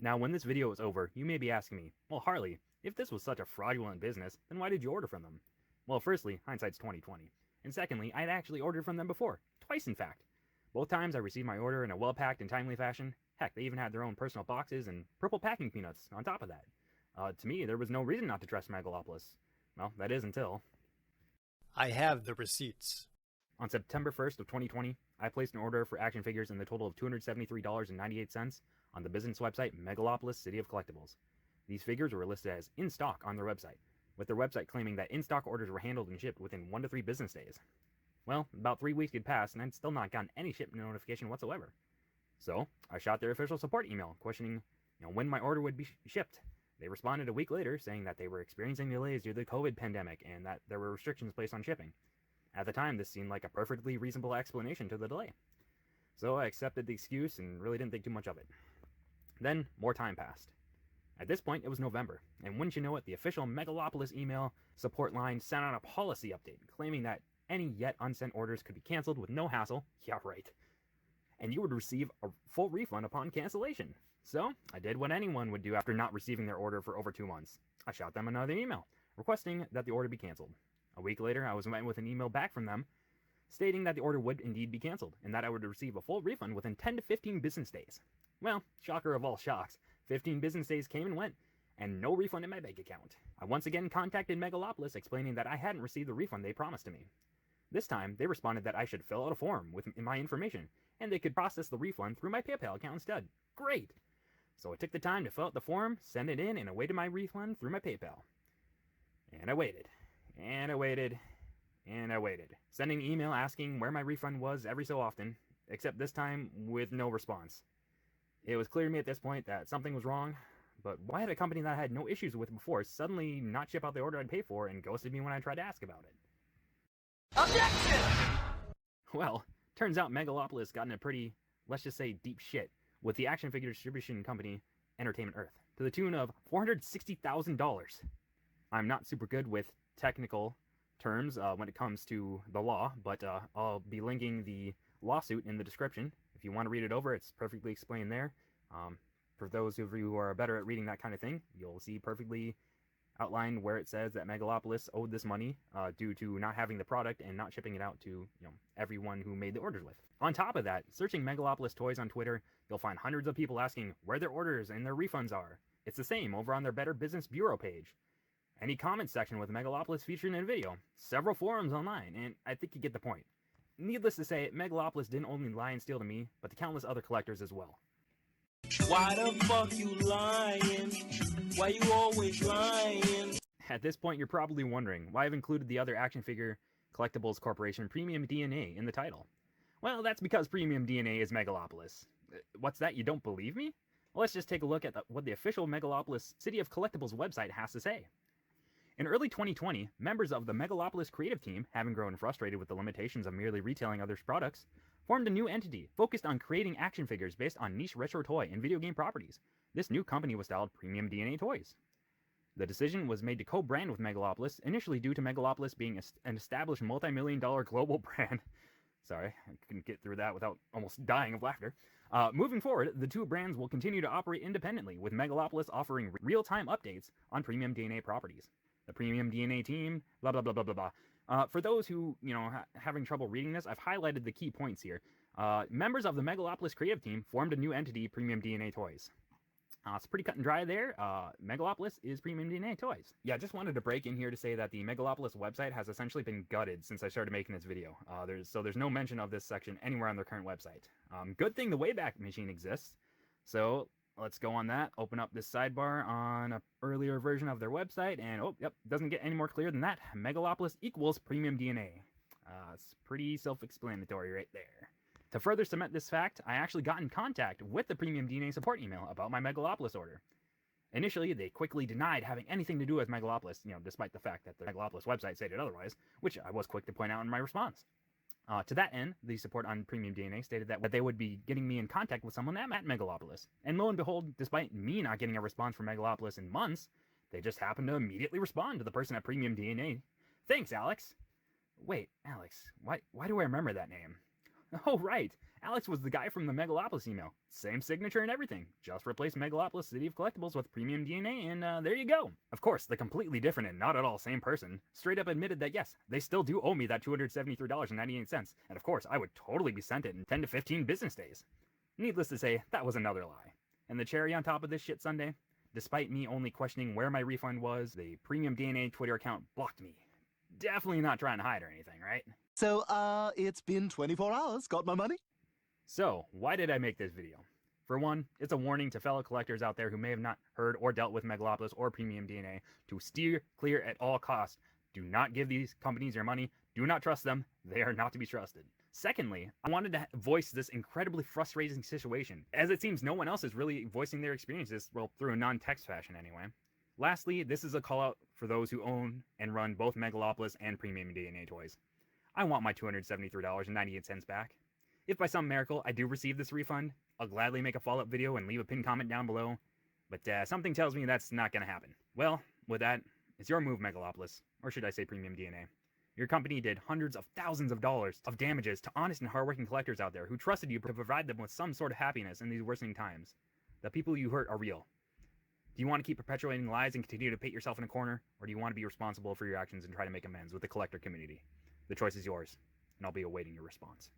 Now, when this video is over, you may be asking me, well, Harley, if this was such a fraudulent business, then why did you order from them? Well, firstly, hindsight's 20/20. And secondly, I'd actually ordered from them before. Twice, in fact. Both times I received my order in a well-packed and timely fashion. Heck, they even had their own personal boxes and purple packing peanuts on top of that. To me, there was no reason not to trust Megalopolis. Well, that is until... I have the receipts. On September 1st of 2020, I placed an order for action figures in the total of $273.98 on the business website Megalopolis City of Collectibles. These figures were listed as in stock on their website, with their website claiming that in-stock orders were handled and shipped within 1 to 3 business days. Well, about 3 weeks had passed and I'd still not gotten any shipment notification whatsoever. So, I shot their official support email questioning when my order would be shipped. They responded a week later saying that they were experiencing delays due to the COVID pandemic and that there were restrictions placed on shipping. At the time, this seemed like a perfectly reasonable explanation to the delay. So I accepted the excuse and really didn't think too much of it. Then, more time passed. At this point, it was November, and wouldn't you know it, the official Megalopolis email support line sent out a policy update claiming that any yet unsent orders could be canceled with no hassle. Yeah, right. And you would receive a full refund upon cancellation. So, I did what anyone would do after not receiving their order for over 2 months. I shot them another email, requesting that the order be canceled. A week later, I was met with an email back from them stating that the order would indeed be canceled, and that I would receive a full refund within 10 to 15 business days. Well, shocker of all shocks, 15 business days came and went, and no refund in my bank account. I once again contacted Megalopolis explaining that I hadn't received the refund they promised to me. This time, they responded that I should fill out a form with my information, and they could process the refund through my PayPal account instead. Great! So I took the time to fill out the form, send it in, and awaited my refund through my PayPal. And I waited. And I waited. And I waited. Sending an email asking where my refund was every so often, except this time with no response. It was clear to me at this point that something was wrong, but why had a company that I had no issues with before suddenly not ship out the order I'd paid for and ghosted me when I tried to ask about it? Objection! Well, turns out Megalopolis got in a pretty, let's just say, deep shit with the action figure distribution company Entertainment Earth, to the tune of $460,000. I'm not super good with technical terms when it comes to the law, but I'll be linking the lawsuit in the description. If you want to read it over, it's perfectly explained there. For those of you who are better at reading that kind of thing, you'll see perfectly outlined where it says that Megalopolis owed this money due to not having the product and not shipping it out to everyone who made the orders with. On top of that, searching Megalopolis toys on Twitter, you'll find hundreds of people asking where their orders and their refunds are. It's the same over on their Better Business Bureau page. Any comment section with Megalopolis featured in a video, several forums online, and I think you get the point. Needless to say, Megalopolis didn't only lie and steal to me, but to countless other collectors as well. Why the fuck you lying? Why you always lying? At this point, you're probably wondering why I've included the other action figure Collectibles Corporation Premium DNA in the title. Well, that's because Premium DNA is Megalopolis. What's that, you don't believe me? Well, let's just take a look at what the official Megalopolis City of Collectibles website has to say. In early 2020, members of the Megalopolis creative team, having grown frustrated with the limitations of merely retailing others' products, formed a new entity focused on creating action figures based on niche retro toy and video game properties. This new company was styled Premium DNA Toys. The decision was made to co-brand with Megalopolis, initially due to Megalopolis being an established multi-million-dollar global brand. Sorry, I couldn't get through that without almost dying of laughter. Moving forward, the two brands will continue to operate independently, with Megalopolis offering real-time updates on Premium DNA properties. The Premium DNA team, blah, blah, blah, blah, blah, blah. For those who, having trouble reading this, I've highlighted the key points here. Members of the Megalopolis creative team formed a new entity, Premium DNA Toys. It's pretty cut and dry there. Megalopolis is Premium DNA Toys. Yeah, just wanted to break in here to say that the Megalopolis website has essentially been gutted since I started making this video. There's no mention of this section anywhere on their current website. Good thing the Wayback Machine exists. So let's go on that, open up this sidebar on an earlier version of their website, and oh, yep, doesn't get any more clear than that. Megalopolis equals Premium DNA. It's pretty self-explanatory right there. To further cement this fact, I actually got in contact with the Premium DNA support email about my Megalopolis order. Initially, they quickly denied having anything to do with Megalopolis, despite the fact that the Megalopolis website stated otherwise, which I was quick to point out in my response. To that end, the support on Premium DNA stated that they would be getting me in contact with someone at Megalopolis. And lo and behold, despite me not getting a response from Megalopolis in months, they just happened to immediately respond to the person at Premium DNA. Thanks, Alex. Wait, Alex, why do I remember that name? Oh, right. Alex was the guy from the Megalopolis email. Same signature and everything. Just replace Megalopolis City of Collectibles with premium DNA and there you go. Of course, the completely different and not at all same person straight up admitted that yes, they still do owe me that $273.98, and of course, I would totally be sent it in 10 to 15 business days. Needless to say, that was another lie. And the cherry on top of this shit Sunday, despite me only questioning where my refund was, the Premium DNA Twitter account blocked me. Definitely not trying to hide or anything, right? So, it's been 24 hours. Got my money? So, why did I make this video? For one, it's a warning to fellow collectors out there who may have not heard or dealt with Megalopolis or Premium DNA to steer clear at all costs. Do not give these companies your money. Do not trust them. They are not to be trusted. Secondly, I wanted to voice this incredibly frustrating situation, as it seems no one else is really voicing their experiences, well, through a non-text fashion anyway. Lastly, this is a call out for those who own and run both Megalopolis and Premium DNA toys. I want my $273.98 back. If by some miracle I do receive this refund, I'll gladly make a follow-up video and leave a pinned comment down below, but something tells me that's not going to happen. Well, with that, it's your move, Megalopolis, or should I say Premium DNA. Your company did hundreds of thousands of dollars of damages to honest and hardworking collectors out there who trusted you to provide them with some sort of happiness in these worsening times. The people you hurt are real. Do you want to keep perpetuating lies and continue to paint yourself in a corner, or do you want to be responsible for your actions and try to make amends with the collector community? The choice is yours, and I'll be awaiting your response.